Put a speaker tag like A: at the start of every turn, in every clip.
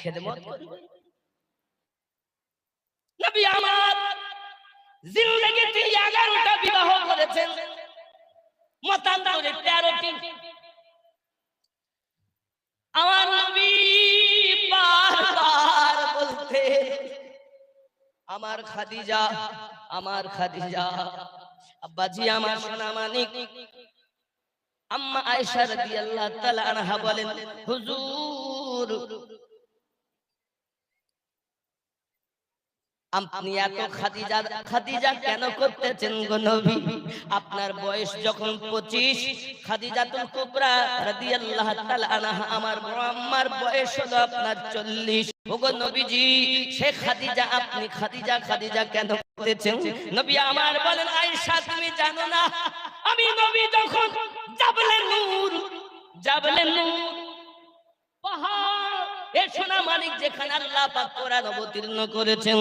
A: খেদমত করি। নবী আমার জিন্দেগিতে 11টা বিবাহ করেছেন, মতান্তরে 13টি। আমার নবী বারবার বলতে, আমার খাদিজা, আমার খাদিজা। আব্বাজি আমার সোনা মানিক আম্মা আয়েশা রাদিয়াল্লাহু তাআলা আনহা বলেন, হুজুর আপনি এত খাদিজা খাদিজা কেন করতেছেন গো নবী? আপনার বয়স যখন 25, খাদিজাতুল কুবরা রাদিয়াল্লাহু তাআলা আনহা আমার বড় আম্মার বয়স হলো আপনার 40। ওগো নবীজি, সে খাদিজা আপনি খাদিজা খাদিজা কেন করতেছেন? নবী আমার বলেন, আয়েশা তুমি জানো না, আমি নবী যখন জাবলে নূর পাহাড় এ সোনা মানিক যেখানে আল্লাহ পাক কোরআন অবতীর্ণ করেছেন,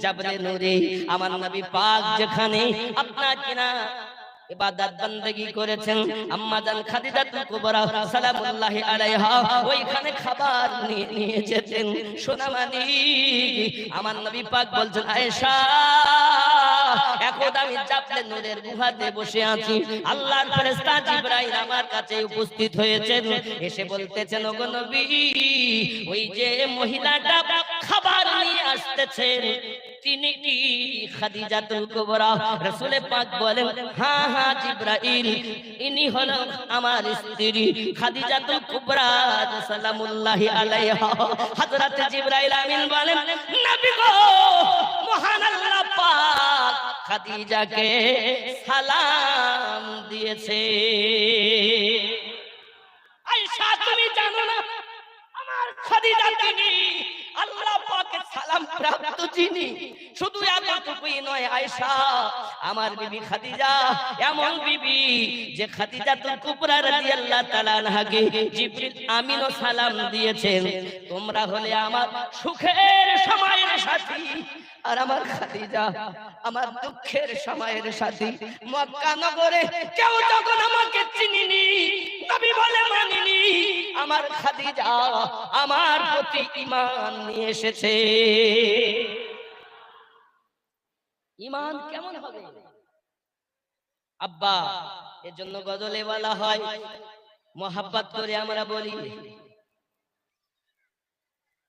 A: জাবলে নূরে আমার নবী পাক যেখানে আপনার কিনা ইবাদত বندگی করেছেন, আম্মা জান খাদিজাতুল কুবরা সালামুল্লাহি আলাইহা ওইখানে খাবার নিয়ে যেতেন। সোনা মানিক আমার নবী পাক বলছেন, আয়েশা এখন আমি জাবলে নূরের গুহাতে বসে আছি, আল্লাহর ফেরেশতা জিবরাইল আমার কাছে উপস্থিত হয়েছেন, এসে বলতেছেন, ওগো নবী ওই যে মহিলাটা খাবার নিয়ে আসতেছেন তিনি কি খাদিজাতুল কুবরা? রাসূল পাক বলেন, হ্যাঁ হ্যাঁ জিবরাইল, ইনি হলো আমার স্ত্রী খাদিজাতুল কুবরা সালামুল্লাহি আলাইহা। হযরত জিবরাইল আমিন বলেন, নবী গো মহান আল্লাহ পাক খাদিজাকে সালাম দিয়েছে। আয়েশা তুমি জানো না, আমার খাদিজা তিনি আল্লাহ পাকের সালাম প্রাপ্ত যিনি। শুধু এতটুকুই নয় আয়েশা, আমার বিবি খাদিজা এমন বিবি যে খাদিজাতুল কুবরা রাদিয়াল্লাহু তাআলা আনহাকে জিবরিল আমিনও সালাম দিয়েছেন, তোমরা হলে আমার সুখের সময়ের সাথী, আর আমার খাদিজা আমার দুঃখের সময়ের সাথী। মক্কা নগরে কেউ যখন আমাকে চিনিনি, নবী বলে মানিনি, আমার খাদিজা আমার প্রতি ঈমান নিয়ে এসেছে। ঈমান কেমন হবে আব্বা? এজন্য গজলে বলা হয়, মোহাব্বত করে আমরা বলি,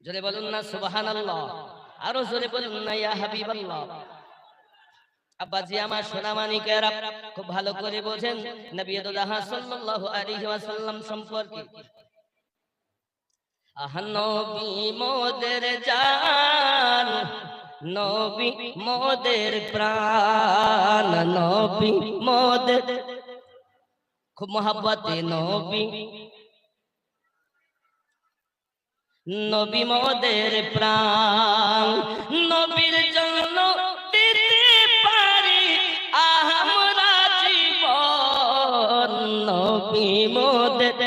A: জোরে বলুন না সুবহানাল্লাহ, আরো জোরে বলুন না ইয়া হাবিবাল্লাহ। আব্বাজি আমার সোনা মানিকেরা খুব ভালো করে বোঝেন নবী দোহা সাল্লাল্লাহু আলাইহি ওয়াসাল্লাম সম্পর্কে। আহ নবী মোদের জান, নবী মোদের প্রাণ, নবী মোদের খুব মহব্বতে নবী, নবী মোদের প্রাণ, নবীর জন্য দিতে পারি আমরা জীবন, নবী মোদের।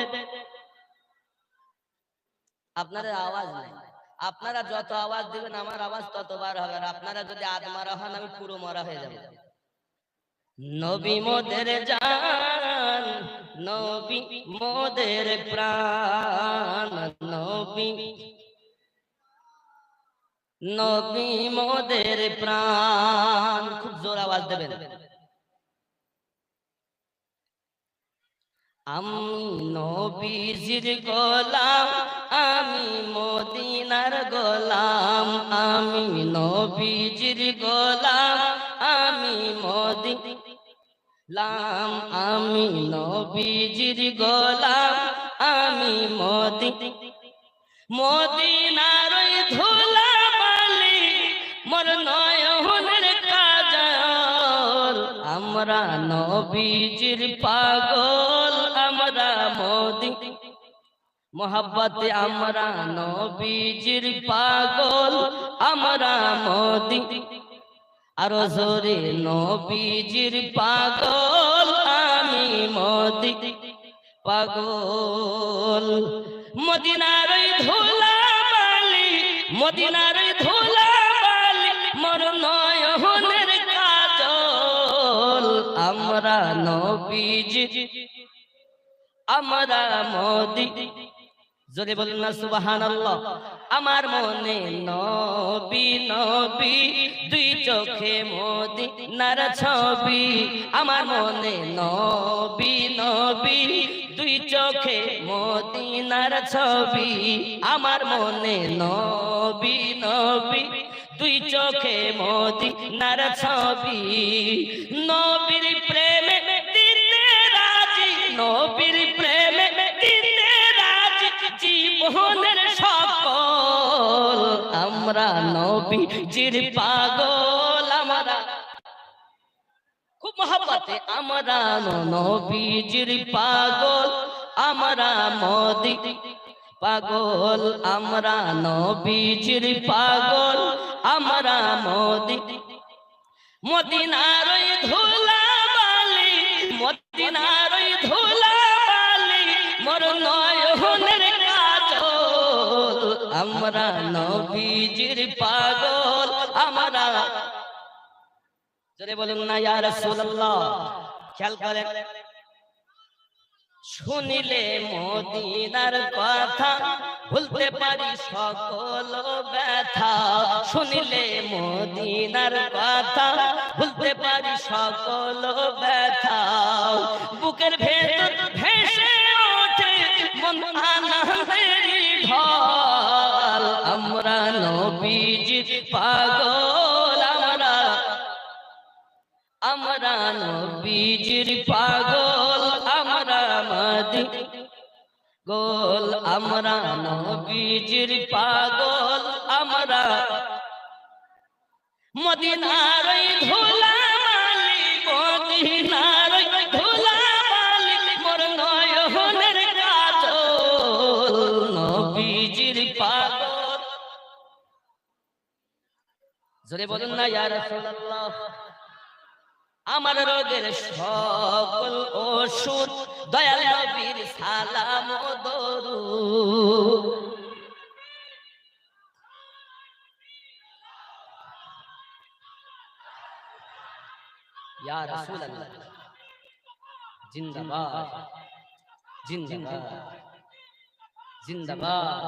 A: আপনাদের আওয়াজ নাই, আপনারা যত আওয়াজ দিবেন আমার আওয়াজ ততবার হবে, আর আপনারা যদি আধ মারা হন আমি পুরো মারা হয়ে যাব। নবী মোদের জান, নবী মোদের প্রাণ, নবী নবী মোদের প্রাণ। খুব জোর আওয়াজ দেবেন। আমি নবীজির গোলাম, আমি মদিনার গোলাম, আমি নবীজির গোলাম, আমি মদিনার, আমি নবীজির গোলাম, আমি মদিনার ধুলা বালি মোর নয়নের কাজল, আমরা নবীজির পাগল, আমরা মোহাব্বতে আমরা নবীজির পাগল, আমরা আরো জোরে নবীজির পাগল, আমি পাগল। মদিনার ধুলা বালি, মদিনার ধুলা বালি মোর নয়নের কাজল, আমরা নবীজির, আমরা জোরে বলুন না সুবহানাল্লাহ। আমার মনে নবী নবী, দুই চোখে মদিনার ছবি। আমার মনে নবী নবী, দুই চোখে মদিনার ছবি। আমার মনে নবী নবী, দুই চোখে মদিনার ছবি। নবীর প্রেমে দিতে রাজি, নবীর প্রেমে দিতে রাজি, জীবনের সকল। আমরা নবীজির পাগল, আমরা খুব মহব্বতে আমরা নবীজির পাগল। আমরা মদিনা পাগল, আমরা নবীজির পাগল। আমরা মদিনার ওই ধুলাবালি, মদিনার ওই ধুলাবালি, মোর নয়নের কাজল। আমরা নবীজির পাগল, আমরা জোরে বলুন না ইয়া রাসূলুল্লাহ। খেয়াল করেন, শুনিলে মদিনার কথা ভুলতে পারি সকল ব্যথা। শুনিলে মদিনার কথা ভুলতে পারি সকল ব্যথা। বুকের ভেতর ভেসে ওঠে মন আনন্দের ঢল। আমরা নবীজির পাগল, আমরা নবীজির পাগল। আমরা মদিনা গোল, আমরা নবীজির পাগল। আমরা মদিনার ওই ধুলাবালি, মদিনার ওই ধুলাবালি, মোর নয়নের কাজল। নবীজির পাগল। জোরে বলুন না ইয়া রাসূলুল্লাহ। আমার রোগের সকল ওষুধ দয়াল নবীর সালাম ও দরুদ। ইয়া রাসূলুল্লাহ জিন্দাবাদ, জিন্দাবাদ, জিন্দাবাদ।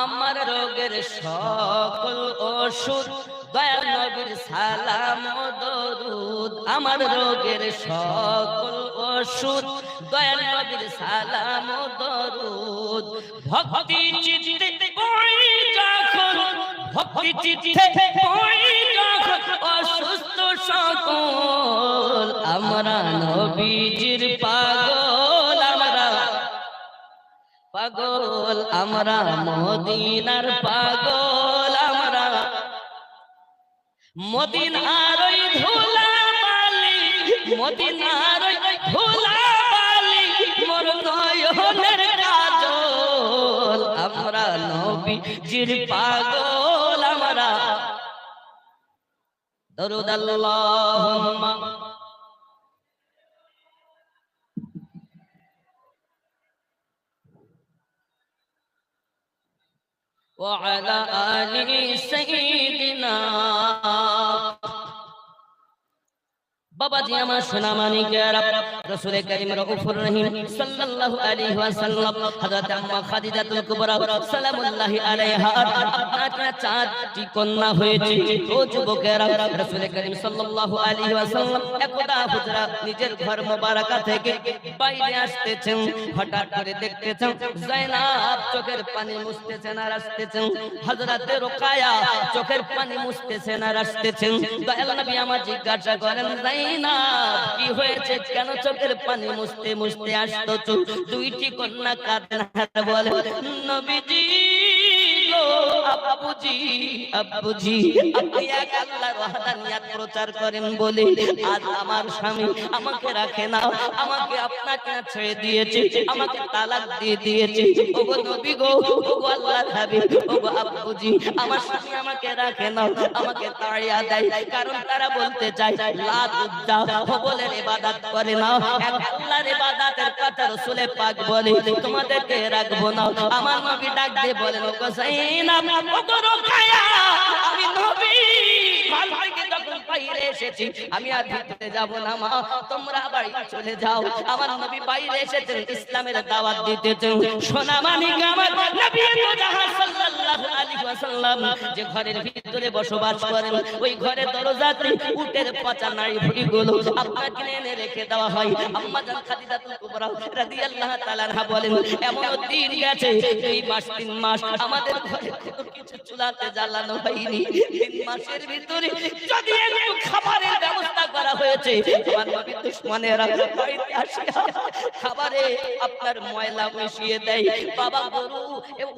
A: আমার রোগের সকল ওষুধ দয়াল নবীর সালাম ও দরুদ। আমার রোগের সকল ওষুধ দয়াল নবীর সালাম ও দরুদ। ভক্তি চিত্তে পড়ি যখন, ভক্তি চিত্তে পড়ি যখন অসুস্থ সকল। আমরা নবীজির পাগল, আমরা পাগল। আমরা মদিনার পাগল, আমরা মদিনার ওই ধুলাবালি, মদিনার ওই ধুলাবালি, মোর নয়নের কাজল। আমরা নবীজির পাগল, আমরা দরুদ আল্লাহুম্মা وعلى آل سيدنا। বাবাজি আমার সোনা মানিকেরা, রাসূল করিম রউফুর রহিম সাল্লাল্লাহু আলাইহি ওয়াসাল্লাম, হযরত আম্মা খাদিজাতুল কুবরা সালামুল্লাহি আলাইহা, আপনার চারটি কন্যা হয়েছে। ও যুবকেরা, রাসূল করিম সাল্লাল্লাহু আলাইহি ওয়াসাল্লাম একদা হুজরা নিজের ঘর মোবারকা থেকে বাইরে আসতেছেন। হঠাৎ করে দেখতেছেন যায়নাব চোখের পানি মুছতেছেন আর আসতেছেন। হযরতে রুকায়া চোখের পানি মুছতেছেন আর আসতেছেন। দয়াল নবী আমার জিজ্ঞাসা করেন, যায়নাব কি হয়েছে, কেন চোখের পানি মুছতে মুছতে আসতো? দুইটি কন্যা কাঁদেন আর বলে, নবীজি গো, আব্বুজি, আব্বুজি, আপনি এক আল্লাহর ওয়াহদানিয়াত প্রচার করেন বলে আজ আমার স্বামী আমাকে রাখে না, আমাকে আপনাকে ছেড়ে দিয়েছে, আমাকে তালাক দিয়ে দিয়েছে। ওগো নবী গো, ওগো আল্লাহর হাবিব, ওগো আব্বুজি, আমার স্বামী আমাকে রাখে না, আমাকে তাড়িয়ে দেয়, কারণ তারা বলতে চায় লাত উজ্জা হবলের ইবাদত করে না, এক আল্লাহর ইবাদতের কথা রাসূল পাক বলে তোমাদেরকে রাখবো না। আমার নবী ডাক দিয়ে বলেন, ওগো যায়নাব, ওগো রুকায়া, আমি নবী ঘর থেকে যখন বাইরে এসেছি, আমি আর ভিতরে যাব না মা, তোমরা বাড়ি চলে যাও। আমার নবী বাইরে এসেছেন ইসলামের দাওয়াত দিতেছেন। সোনা মানিক আমার নবী তো জাহাজ সাল্লাল্লাহু আলাইহি ওয়াসাল্লাম যে ঘরের ভিতরে বসবাস করেন, ওই ঘরের দরজাতে উটের পচা নাড়ি ভুঁড়িগুলো আপনাকে এনে রেখে দেওয়া হয়। আম্মা জান খাদিজাতুল কুবরা রাদিয়াল্লাহু তাআলা আনহা বলেন, এমন দিন গেছে 2 মাস 3 মাস আমাদের ঘরে কোনো কিছু চুলাতে জ্বালানো হয়নি। 3 মাসের ভিতরে যদি একটু খাবারের ব্যবস্থা করা হয়েছে, আমার নবী দুশমনেরা বাড়িতে আসিয়া খাবারে আপনার ময়লা মিশিয়ে দেয়। বাবা গরু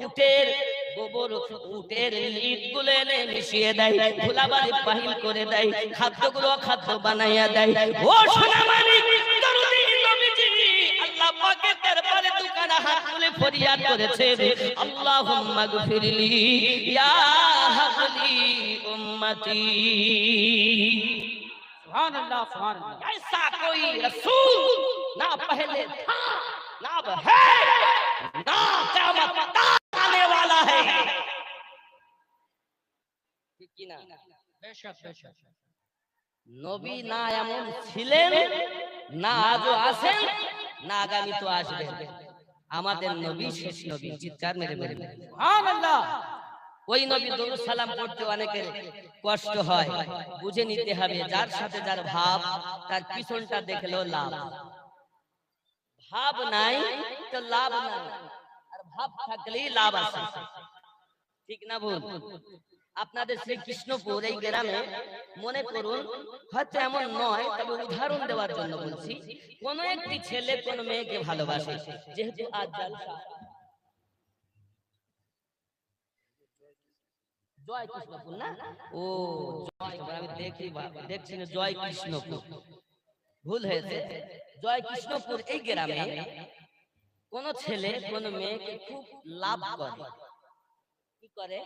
A: উটের গোবর, উটের লিটগুলো এনে মিশিয়ে দেয়, ধুলাবালি বাহির করে দেয়, খাদ্যগুলো খাদ্য বানাইয়া দেয়। ও সোনা মানিক দরদি নবীজি আল্লাহ পাকের দরবারে দুখানা হাত তুলে ফরিয়াদ করেছে, আল্লাহুম্মা গফিরলি ইয়া হাবলি উম্মতি।
B: सुभान अल्लाह।
A: ऐसा कोई रसूल ना पहले था ना अब है ना क़यामत तक आने वाला है। ঠিক কি না?
B: बेशक बेशक।
A: নবী না এমন ছিলেন, না আজও আছেন, না আগামী তো আসবেন। আমাদের নবী শেষ নবী। চিৎকার মেরে মেরে
B: सुभान अल्लाह।
A: ওই নবী দরুদ সালাম পড়তে অনেকের কষ্ট হয়, বুঝে নিতে হবে যার সাথে যার ভাব তার পিছনটা দেখলেও লাভ। ভাব নাই তো লাভ নাই, আর ভাব থাকলেই লাভ আছে। ঠিক না ভুল? আপনাদের শ্রী কৃষ্ণপুর এই গ্রামে মনে করুন, হয়তো এমন নয়, তবে উদাহরণ দেওয়ার জন্য বলছি, কোন একটি ছেলে কোন মেয়েকে ভালোবাসে, যেহেতু আজ জালসা জয় কৃষ্ণপুর না, ও জয় কৃষ্ণপুর, আমি দেখছি না জয় কৃষ্ণপুর, ভুল হয়েছে। জয় কৃষ্ণপুর এই গ্রামে কোন ছেলে কোন মেয়েকে খুব লাভ করে। কি করে?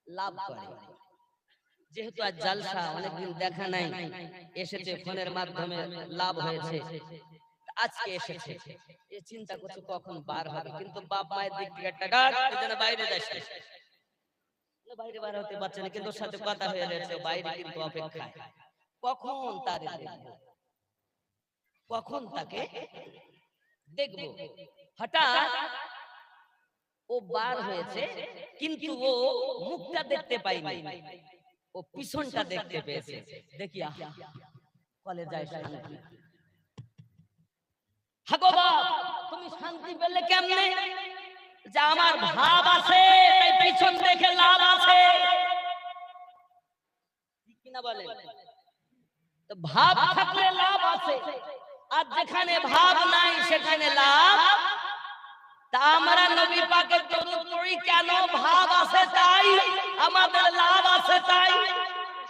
A: লাভ করে। যেহেতু আজ জালসা, অনেকদিন দেখা নাই, এসেছে ফোনের মাধ্যমে, লাভ হয়েছে, আজকে এসেছে, এ চিন্তা করছে কখন বার হবে, কিন্তু বাপ মায়ের দিক থেকে একটা ডাক যেন বাইরে যাচ্ছে, বাইরে বার হতে পারছে না, কিন্তু ওর সাথে কথা হয়ে রয়েছে বাইরে, কিন্তু অপেক্ষায় কখন তারে দেখবো, কখন তাকে দেখবো। হঠাৎ ও বার হয়েছে, কিন্তু ও মুখটা দেখতে পাইনি, ও পিছনটা দেখতে পেয়েছে। দেখি কলে যায় শান্তি। হাগো বাপ, তুমি শান্তি পেলে কেমনে? যে আমার ভাব আছে, তাই পিছন দেখে লাভ আছে। ঠিক কিনা বলেন? তো ভাব থাকলে লাভ আছে, আর যেখানে ভাব নাই সেখানে লাভ। তা আমরা নবী পাকের দরুদ পড়ি কেন? ভাব আছে তাই, আমাদের লাভ আছে তাই।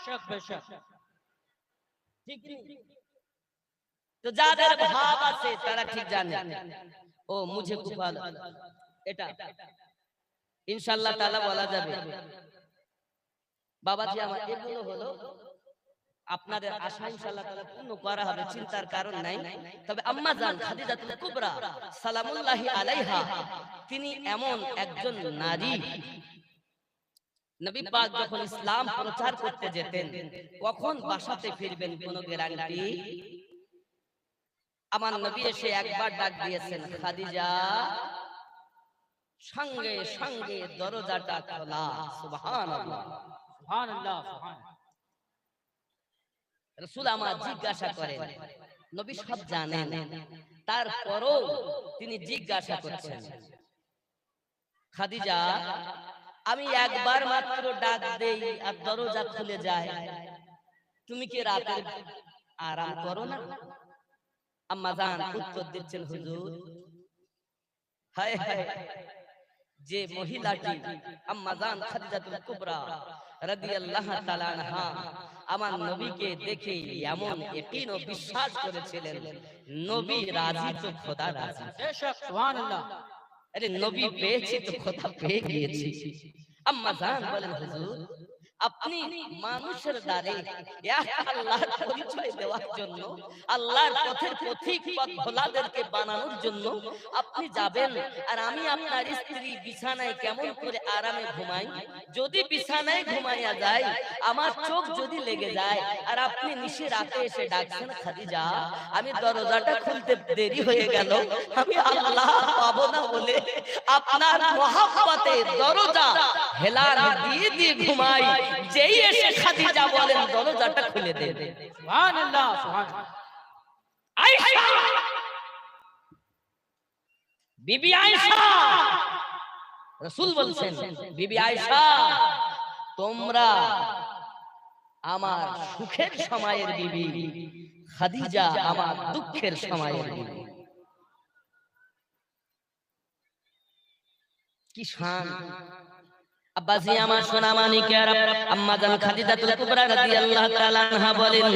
B: बेशक बेशक।
A: ঠিক তো যাদের ভাব আছে তারা ঠিক জানে, ও মুঝে কুফাল, এটা ইনশাআল্লাহ তাআলা বলা যাবে। বাবাজি আমার এগুলো হলো আপনাদের আশা ইনশাআল্লাহ তাআলা পূর্ণ করা হবে, চিন্তার কারণ নাই। তবে আম্মা জান খাদিজাতুল কুবরা সালামুল্লাহি আলাইহা, তিনি এমন একজন নারী, নবী পাক যখন ইসলাম প্রচার করতে যেতেন, কখন বাসাতে ফিরবেন কোনো গ্যারান্টি? আমার নবী এসে একবার ডাক দিয়েছেন, খাদিজা, সঙ্গে সঙ্গে দরজাটা খোলা। সুবহানাল্লাহ
B: सुभान अल्लाह सुभान।
A: রাসূল আমার জিজ্ঞাসা করেন, নবী সব জানেন, তারপরও তিনি জিজ্ঞাসা করছেন, খাদিজা, আমি একবার মাত্র ডাক দেই আর দরজা খুলে যায়, তুমি কি রাতে আরাম করো না? আম্মা জান উত্তর দিচ্ছেন, হুজুর, হায় হায়, যে মহিলাটি আম্মা জান খাদিজাতুল কুবরা রাদিয়াল্লাহু তাআলা আনহা আমার নবীকে দেখে এমন ইয়াকিন ও বিশ্বাস করেছিলেন, নবী রাজি তো খোদা রাজি।
B: बेशक सुभान अल्लाह।
A: আরে নবী পেয়েছি তো খোদা পেয়ে গিয়েছি। আম্মা জান বলেন, হুজুর, আপনি মানুষের দ্বারে এক আল্লাহর পরিচয় দেওয়ার জন্য, আল্লাহর পথের পথিক পথ ভোলাদেরকে বানানোর জন্য আপনি যাবেন। আর আমি আপনার স্ত্রী বিছানায় কেমন করে আরামে ঘুমাই, যদি বিছানায় ঘুমাইয়া যায়, আমার চোখ যদি লেগে যায়, আর আপনি নিশি রাতে এসে ডাকছেন খাদিজা, আমি দরজাটা খুলতে দেরি হয়ে গেল, আমি আল্লাহ পাবো না বলে আপনার মহব্বতে দরজা হেলান দিয়ে দিয়ে ঘুমাই, যেই এসে খাদিজা বলেন দরজাটা খুলে দে।
B: সুবহানাল্লাহ সুবহানাল্লাহ।
A: আয়েশা, বিবি আয়েশা, রাসূল বলছেন, বিবি আয়েশা, তোমরা আমার সুখের সময়ের বিবি, খাদিজা আমার দুঃখের সময়ের বিবি। কি শান! আব্বাজি আমার সোনা মানিকেরা, আম্মা জান খাদিজাতুল কুবরা রাদিয়াল্লাহু তাআলা আনহা বলেন,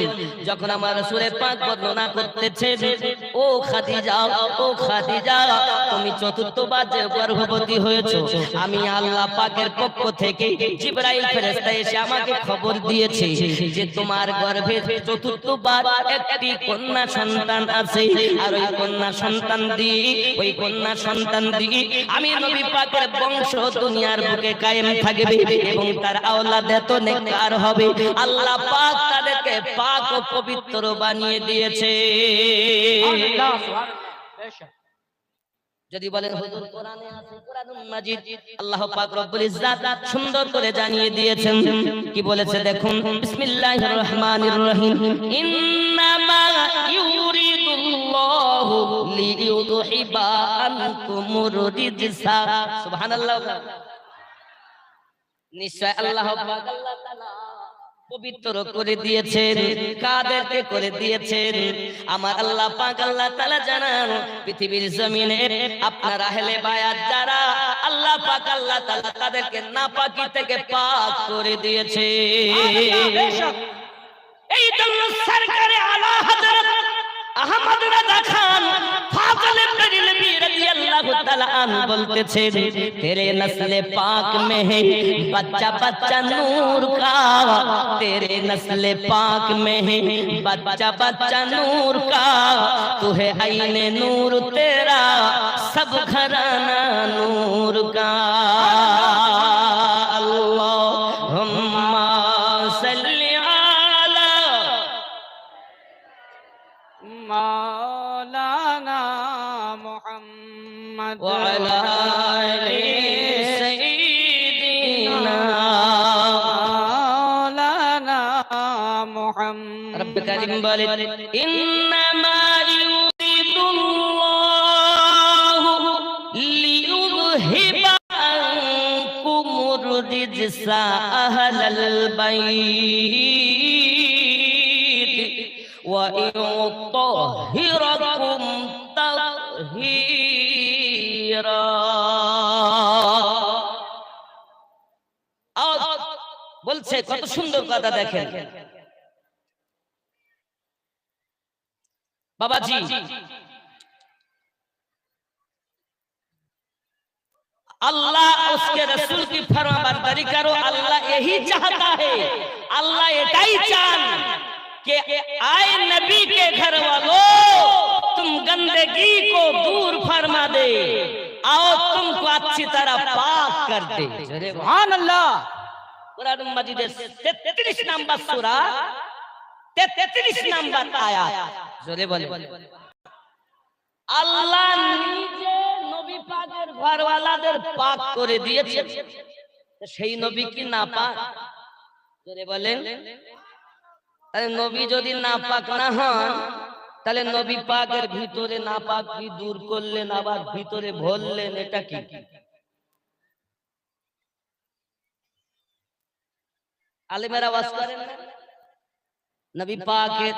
A: যখন আমার রাসূল পাক বর্ণনা করতেছেন, ও খাদিজা, ও খাদিজা, তুমি চতুর্থবার যে গর্ভবতী হয়েছো, আমি আল্লাহ পাকের পক্ষ থেকে জিবরাইল ফেরেশতা এসে আমাকে খবর দিয়েছে যে তোমার গর্ভে চতুর্থবার একটি কন্যা সন্তান আছে, আর ওই কন্যা সন্তান দিয়ে আমি নবী পাকের বংশ দুনিয়ার বুকে কায়েম থাকবে এবং তার আওলাদ এত নেককার হবে, আল্লাহ পাক তাদেরকে পাক ও পবিত্র বানিয়ে দিয়েছে।
B: সুবহানাল্লাহ সুবহানাল্লাহ। বেশক।
A: যদি বলেন হুজুর কোরআনে আছে, কোরআনুল মাজিদ আল্লাহ পাক রব্বুল ইজ্জাত সুন্দর করে জানিয়ে দিয়েছেন। কি বলেছে দেখুন, বিসমিল্লাহির রহমানির রহিম, ইন্নামা ইউরিদুল্লাহু লিইউযহিবা আনকুমুর রিজসা। সুবহানাল্লাহ। নিশ্চয় আল্লাহ পাক আল্লাহ তাআলা পবিত্র করে দিয়েছেন। কাদেরকে করে দিয়েছেন? আমার আল্লাহ পাক আল্লাহ তাআলা জানান, পৃথিবীর জমিনে আপনার আহলে বায়াত যারা, আল্লাহ পাক আল্লাহ তাআলা তাদেরকে নাপাকি থেকে পাক করে দিয়েছে। এই জন্য সরকারে আলা হযরত আহমদ রাজা খান ফাজলে বেরেলভী রাদিয়াল্লাহু তাআলা আন বলতেছেন, তেরে নসলে পাক में है बच्चा बच्चा नूर का, तेरे नस्ले पाक में है बच्चा बच्चा नूर का, तू है आईने नूर तेरा सब घराना नूर का। अल्लाहुम्मा सल्ली अला
B: मौलाना मुहम्मद
A: व अला आलि सय्यिदिना
B: मौलाना मुहम्मद।
A: रब्ब करीम बोले, इन्नमा युरिदुल्लाहु लियुज़हिबा अन्कुमुर रिजसा अहलल बैत व युत्तहिरकुम तत्हीरा। বলছে কত সুন্দর কথা দেখেন बाबाजी। अल्लाह उसके रसूल की फरमाबरदारी करो, अल्लाह यही चाहता है, अल्लाह यही चान कि आए नबी के घर वालों, तुम गंदगी को दूर फरमा दे, आओ तुमको अच्छी तरह पाक कर दे।
B: सुबहानल्लाह।
A: कुरान मजीद 33 नंबर सूरा 33 नंबर आयात, জোরে বলে, আল্লাহ নিজে নবী পাকের ঘরওয়ালাদের পাক করে দিয়েছে, সেই নবী কি নাপাক? জোরে বলেন। তাহলে নবী যদি নাপাক না হন, তাহলে নবী পাকের ভিতরে নাপাক কি দূর করলেন, আবার ভিতরে ভরলেন, এটা কি? আলেমেরা ওয়াজ করেন না, নবী পাকের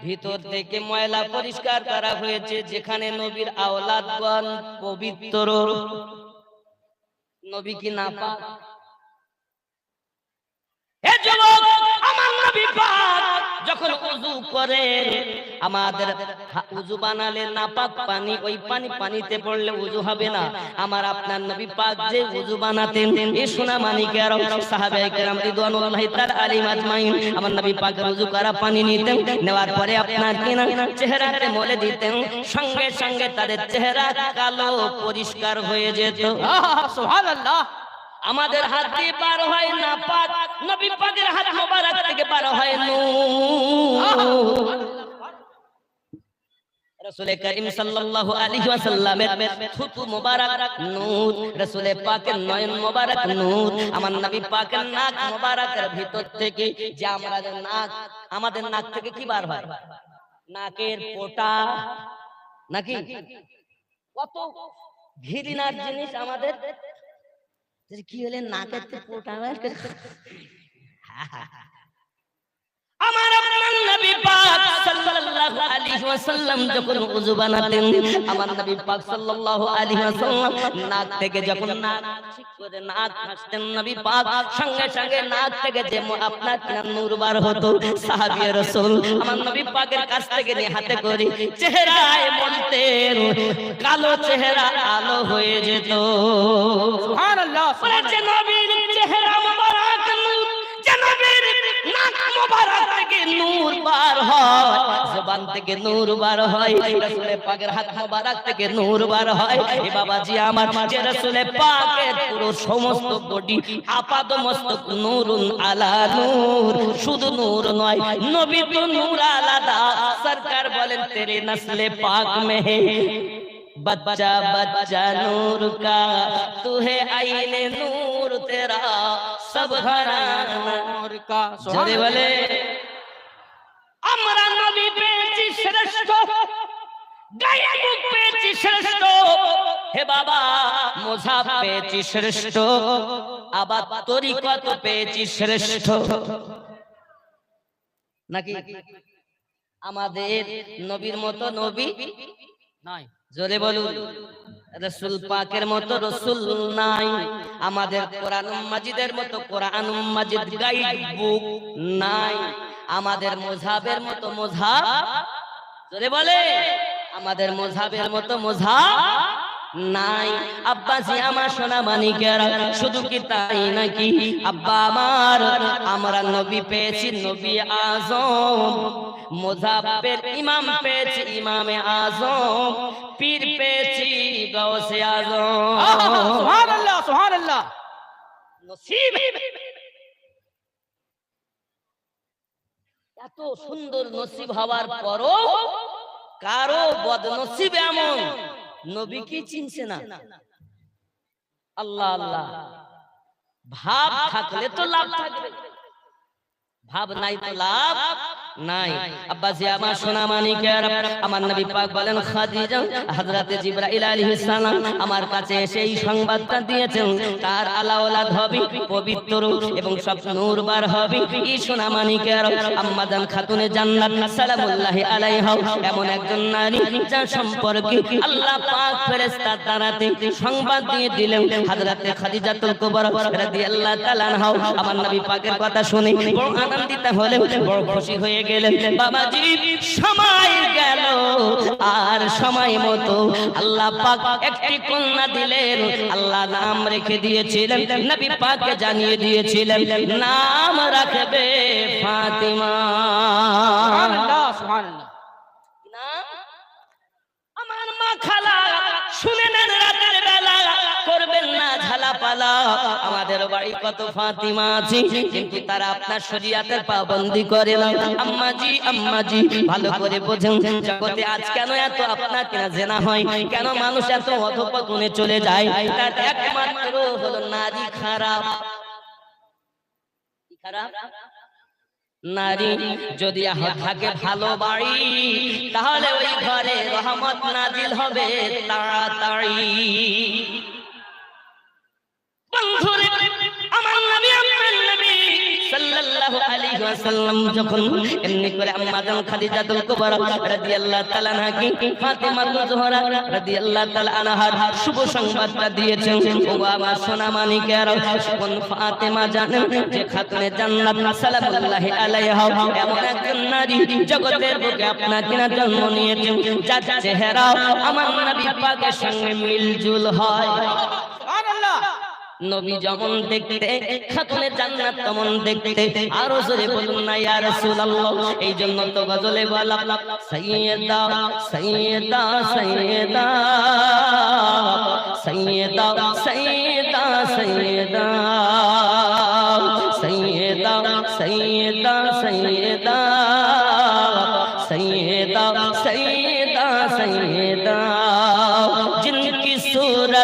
A: ভিতর থেকে ময়লা পরিষ্কার করা হয়েছে, যেখানে নবীর আওলাদগণ পবিত্র, নবী কি নাপাক? হে যুবক, আমার নবী পাক যখন ওযু করেন আমাদের ওযু বানালে নাপাক পানি ওই পানিতে পড়লে ওযু হবে না। আমার আপনার নবী পাক যে ওযু বানাতেন এই সোনা মানিকের সাহাবায়ে কেরাম রিদওয়ানুল্লাহি তাআলা আলাইহিম আজমাইন আমার নবী পাক ওযু করা পানি নিতেন, নেওয়ার পরে আপনার কিনা চেহারাতে মলে দিতেন, সঙ্গে সঙ্গে তাদের চেহারা কালো পরিষ্কার হয়ে যেত।
B: সুবহানাল্লাহ।
A: আমাদের হাত দিয়ে পার হয় না পাক, নবী পাকের হাত মোবারক থেকে পার হয় নূর। রাসূল করিম সাল্লাল্লাহু আলাইহি ওয়াসাল্লামের থুতু মোবারক নূর, রাসূল পাকের নয়ন মোবারক নূর, আমার নবী পাকের নাক মোবারকের ভিতর থেকে যে আমরা যে নাক, আমাদের নাক থেকে কি বার হয়? নাকের পোটা নাকি কত ঘৃণার জিনিস আমাদের, কি হলে নাকের পোটা আমার আপনার নবী পাক সাল্লাল্লাহু আলাইহি ওয়াসাল্লাম যখন ওযু বানাতেন আমার নবী পাক সাল্লাল্লাহু আলাইহি ওয়াসাল্লাম নাক থেকে যখন নাক ঠিক করে নাক হাসতেন নবী পাক সঙ্গে সঙ্গে নাক থেকে যে আপনার নূর বার হতো। সাহাবী রাসূল আমার নবী পাকের কাছ থেকে নিয়ে হাতে করে চেহারায় মলতেন, কালো চেহারা আলো হয়ে যেত।
B: সুবহানাল্লাহ।
A: বলেছে নবীর চেহারা মোবারক নূর, যে নবীর নাক মোবারক থেকে নূর বার হয়, জবান থেকে নূর বার হয়, রাসূল পাকের হাত মোবারক থেকে নূর বার হয়। এ বাবাজি আমার যে রাসূল পাকের পুরো সমস্ত বডি আপাদ মস্তক নূরুন আলা নূর, শুধু নূর নয় নবী তো নূর আলাদা। সরকার বলেন তেরে নসলে পাক মে হে बच्चा बच्चा नूर का तू है आईने नूर तेरा सब घराना
B: নূর কা।
A: জোরে বলে আমরা নবী পেয়েছি শ্রেষ্ঠ, গায়ে মুখ পেয়েছি শ্রেষ্ঠ, হে বাবা মুসাফ পেয়েছি শ্রেষ্ঠ, আবার তরিকত পেয়েছি শ্রেষ্ঠ নাকি? আমাদের নবীর মতো নবী
B: নাই।
A: জোরে বলুন, রাসূল পাকের মতো রাসূল নাই। আমাদের কোরআন মাজিদের মতো কোরআন মাজিদ গাইড বুক নাই। আমাদের মুযহাবের মতো মুযহাব, জোরে বলে আমাদের মুযহাবের মতো মুযহাব নাই। আব্বাজি আমার সোনা মানিকেরা, শুধু কি তাই নাকি আব্বা আমার, আমরা নবী পেয়েছি নবী আযম, মুযহাবের ইমাম পেয়েছি ইমামে আযম, পীর পেয়েছি গাউসে আযম।
B: সুবহানাল্লাহ সুবহানাল্লাহ।
A: নসিব এত সুন্দর নসিব হওয়ার পরও কারো বদনসিব এমন নবী কি চিনছে না। আল্লাহ আল্লাহ, ভাব থাকলে তো লাভ থাকবে, ভাব নাই তো লাভ নাই। আব্বাজি আমার সোনা মানিকেরা, আমার নবী পাক বলেন খাদিজা হযরতে জিবরাইল আলাইহিস সালাম আমার কাছে এসে এই সংবাদটা দিয়েছেন তার আলাওলাদ হবে পবিত্র এবং সব নূর বার হবে। এই সোনা মানিকেরা আম্মা জান খাতুনে জান্নাত সালামুল্লাহি আলাইহা এমন একজন নারী যার সম্পর্কে আল্লাহ পাক ফেরেশতা দ্বারাতে সংবাদ দিয়ে দিলেন হযরতে খাদিজাতুল কুবরা রাদিয়াল্লাহু তাআলা আনহা। আমার নবী পাকের কথা শুনে বড় আনন্দিত হলেন, বড় খুশি হয়ে গেলেন। বাবাজি সময় গেল আর সময় মতো আল্লাহ পাক একটি কন্যা দিলেন। আল্লাহ নাম রেখে দিয়েছিলেন, নবী পাককে জানিয়ে দিয়েছিলেন নাম রাখবে ফাতিমা।
B: সুবহানাল্লাহ সুবহানাল্লাহ।
A: নাম আমার মা খালা শুনে নেন, রাতের বেলা করবেন না ঝালাপালা। আমাদের বাড়ি কত ফাতিমা আছে কিন্তু তারা আপনার শরীয়তের পাবন্দি করে না। আম্মাজি আম্মাজি ভালো করে বোঝেন, জগতে আজ কেন এত আপনার কেনা জেনা হয়, কেন মানুষ এত অধঃপতনে চলে যায়, তার একমাত্র হলো নারী খারাপ। খারাপ নারী যদি থাকে ভালো বাড়ি তাহলে ওই ঘরে রহমত নাজিল হবে তাড়াতাড়ি। বন্ধুরে আমার নবী আপনার নবী সাল্লাল্লাহু সাল্লাল্লাহু আলাইহি ওয়াসাল্লাম যখন এমনি করে আম্মা জান খাদিজাতুল কুবরা রাদিয়াল্লাহু তাআলা আনহা ফাতেমাতুজ জোহরা রাদিয়াল্লাহু তাআলা আনহার শুভ সংবাদটা দিয়েছেন। ও আমার সোনা মানিকেরা, কোন ফাতেমা জানেন যে খাতুনে জান্নাত সালামুল্লাহি আলাইহা এমন একজন নারী জগতের বুকে আপনাকে না জন্ম নিয়েছেন যার চেহারা আমার নবী পাকের সঙ্গে মিলজুল হয়।
B: সুবহানাল্লাহ।
A: নবী যেমন দেখতে খাতুনে জান্নাত তেমন দেখতে। আরো জোরে বলুন না ইয়া রাসূলুল্লাহ। এই জন্য তো গজলে বলা সাইয়্যিদা সাইয়্যিদা সাইয়্যিদা সাইয়্যিদা সাইয়্যিদা সাইয়্যিদা সাইয়্যিদা সাইয়্যিদা সাইয়্যিদা সাইয়্যিদা সাইয়্যিদা সাইয়্যিদা जिनकी सूरत